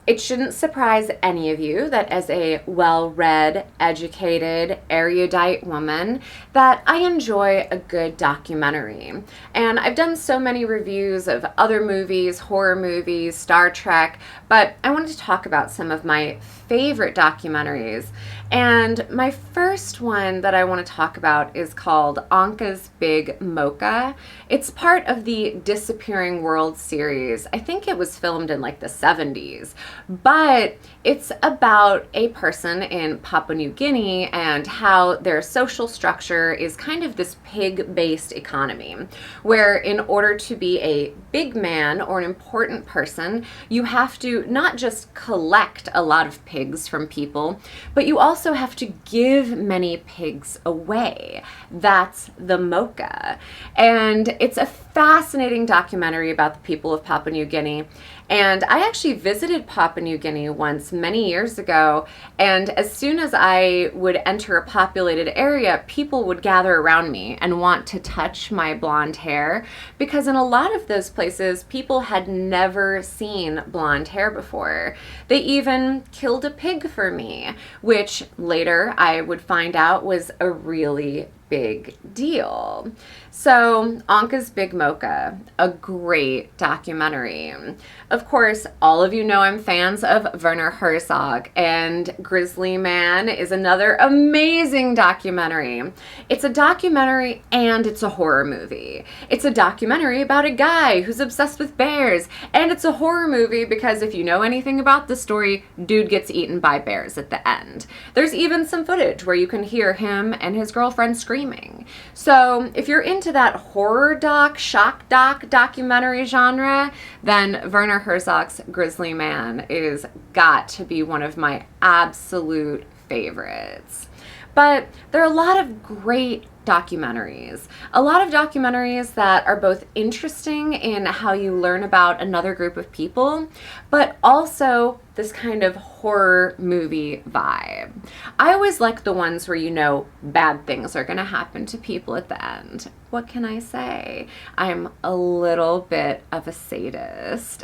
It shouldn't surprise any of you that as a well-read, educated, erudite woman, that I enjoy a good documentary. And I've done so many reviews of other movies, horror movies, Star Trek, but I wanted to talk about some of my favorite documentaries. And my first one that I want to talk about is called Anka's Big Mocha. It's part of the Disappearing World series. I think it was filmed in like the 70s, but it's about a person in Papua New Guinea and how their social structure is kind of this pig-based economy, where in order to be a big man or an important person, you have to not just collect a lot of pigs from people, but you also have to give many pigs away. That's the mocha. And it's a fascinating documentary about the people of Papua New Guinea. And I actually visited Papua New Guinea once many years ago, and as soon as I would enter a populated area, people would gather around me and want to touch my blonde hair, because in a lot of those places, people had never seen blonde hair before. They even killed a pig for me, which later I would find out was a really big deal. So, Anka's Big Mocha, a great documentary. Of course, all of you know I'm fans of Werner Herzog, and Grizzly Man is another amazing documentary. It's a documentary and it's a horror movie. It's a documentary about a guy who's obsessed with bears, and it's a horror movie because if you know anything about the story, dude gets eaten by bears at the end. There's even some footage where you can hear him and his girlfriend screaming. So if you're into that horror doc, shock doc documentary genre, then Werner Herzog's Grizzly Man is got to be one of my absolute favorites. But there are a lot of great documentaries. A lot of documentaries that are both interesting in how you learn about another group of people, but also this kind of horror movie vibe. I always like the ones where you know bad things are going to happen to people at the end. What can I say? I'm a little bit of a sadist.